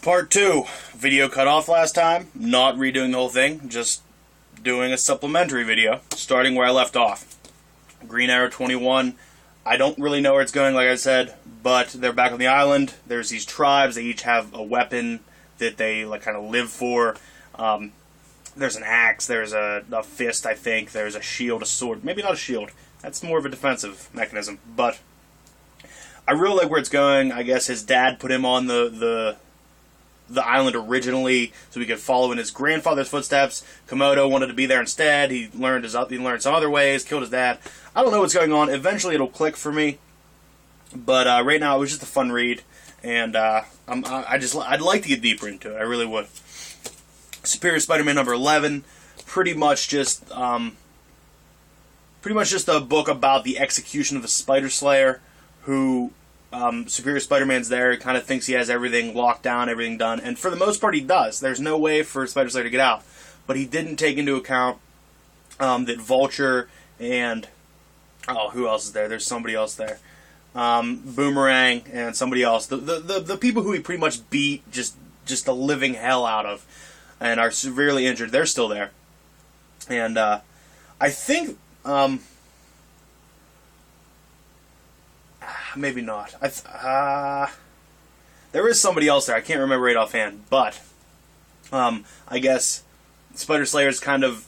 Part 2. Video cut off last time. Not redoing the whole thing, just doing a supplementary video, starting where I left off. Green Arrow 21. I don't really know where it's going, like I said, but they're back on the island. There's these tribes. They each have a weapon that they kind of live for. There's an axe. There's a fist, I think. There's a shield, a sword. Maybe not a shield. That's more of a defensive mechanism. But I really like where it's going. I guess his dad put him on the island originally so he could follow in his grandfather's footsteps. Komodo wanted to be there instead. He learned some other ways, killed his dad. I don't know what's going on. Eventually it'll click for me. But right now it was just a fun read, and I'd like to get deeper into it. I really would. Superior Spider-Man number 11, pretty much just a book about the execution of a Spider Slayer who Superior Spider-Man's there. He kind of thinks he has everything locked down, everything done, and for the most part he does. There's no way for Spider Slayer to get out, but he didn't take into account that Vulture and who else is there? There's somebody else there. Boomerang and somebody else. The people who he pretty much beat just the living hell out of, and are severely injured. They're still there, and I think maybe not. There is somebody else there. I can't remember right offhand, but I guess Spider Slayer's kind of,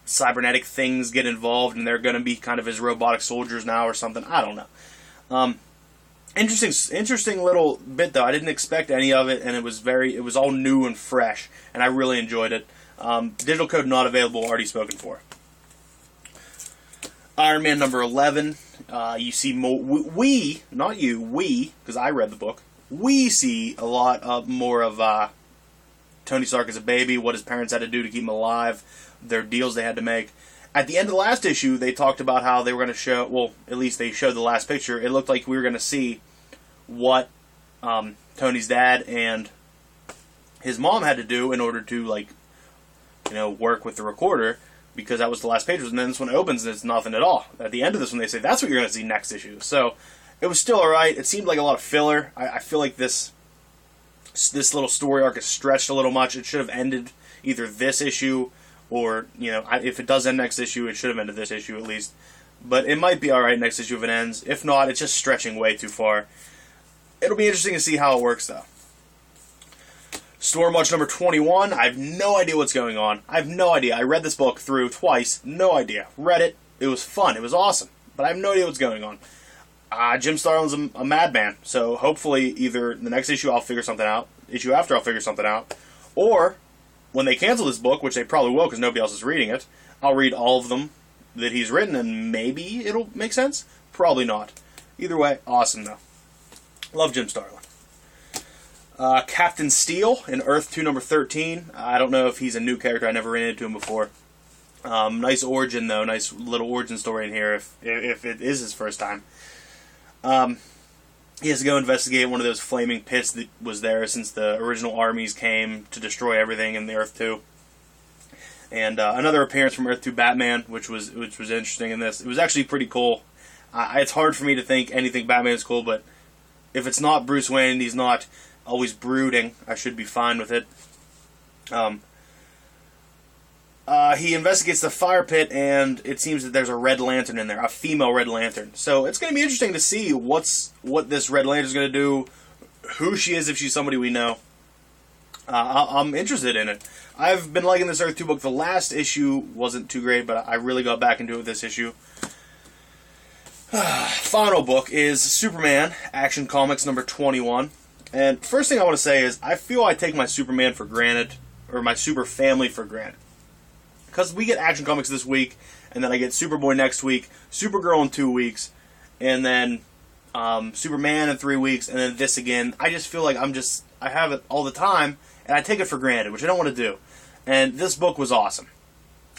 cybernetic things get involved, and they're going to be kind of his robotic soldiers now or something. I don't know. Interesting little bit though. I didn't expect any of it, and it was all new and fresh, and I really enjoyed it. Digital code not available, already spoken for. Iron Man number 11. You see more. We, not you. We, because I read the book. We see a lot more of Tony Stark as a baby. What his parents had to do to keep him alive. Their deals they had to make. At the end of the last issue, they talked about how they were going to show, well, at least they showed the last picture. It looked like we were going to see what Tony's dad and his mom had to do in order to, work with the recorder, because that was the last page. And then this one opens and it's nothing at all. At the end of this one, they say, that's what you're going to see next issue. So it was still alright. It seemed like a lot of filler. I feel like this little story arc is stretched a little much. It should have ended either this issue, or, if it does end next issue, it should have ended this issue at least. But it might be alright next issue if it ends. If not, it's just stretching way too far. It'll be interesting to see how it works, though. Stormwatch number 21. I have no idea what's going on. I have no idea. I read this book through twice. No idea. Read it. It was fun. It was awesome. But I have no idea what's going on. Jim Starlin's a madman. So hopefully either the next issue I'll figure something out. Issue after I'll figure something out. Or when they cancel this book, which they probably will because nobody else is reading it, I'll read all of them that he's written and maybe it'll make sense. Probably not. Either way, awesome though. Love Jim Starlin. Captain Steele in Earth 2 number 13. I don't know if he's a new character. I never ran into him before. Nice origin though. Nice little origin story in here if it is his first time. He has to go investigate one of those flaming pits that was there since the original armies came to destroy everything in the Earth 2. And another appearance from Earth 2 Batman, which was interesting in this. It was actually pretty cool. It's hard for me to think anything Batman is cool, but if it's not Bruce Wayne and he's not always brooding, I should be fine with it. He investigates the fire pit, and it seems that there's a Red Lantern in there, a female Red Lantern. So it's going to be interesting to see what this Red Lantern's going to do, who she is, if she's somebody we know. I'm interested in it. I've been liking this Earth 2 book. The last issue wasn't too great, but I really got back into it with this issue. Final book is Superman, Action Comics number 21. And first thing I want to say is, I feel I take my Superman for granted, or my Super family for granted. Because we get Action Comics this week, and then I get Superboy next week, Supergirl in 2 weeks, and then Superman in 3 weeks, and then this again. I just feel like I have it all the time, and I take it for granted, which I don't want to do. And this book was awesome.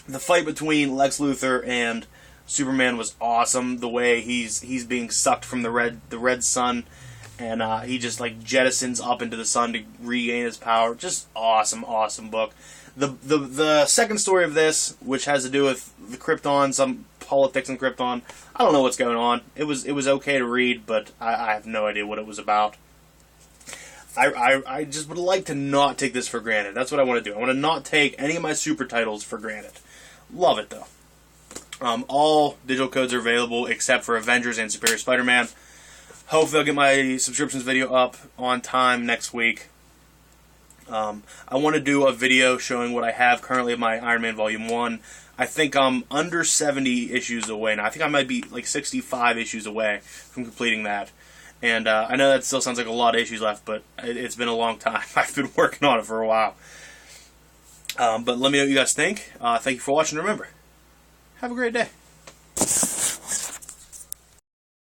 The fight between Lex Luthor and Superman was awesome. The way he's being sucked from the red sun, and he just jettisons up into the sun to regain his power. Just awesome book. The second story of this, which has to do with the Krypton, some politics in Krypton, I don't know what's going on. It was okay to read, but I have no idea what it was about. I just would like to not take this for granted. That's what I want to do. I want to not take any of my super titles for granted. Love it, though. All digital codes are available except for Avengers and Superior Spider-Man. Hopefully I'll get my subscriptions video up on time next week. I want to do a video showing what I have currently of my Iron Man Volume 1. I think I'm under 70 issues away now. I think I might be like 65 issues away from completing that. And I know that still sounds like a lot of issues left, but it's been a long time. I've been working on it for a while. But let me know what you guys think. Thank you for watching. Remember, have a great day.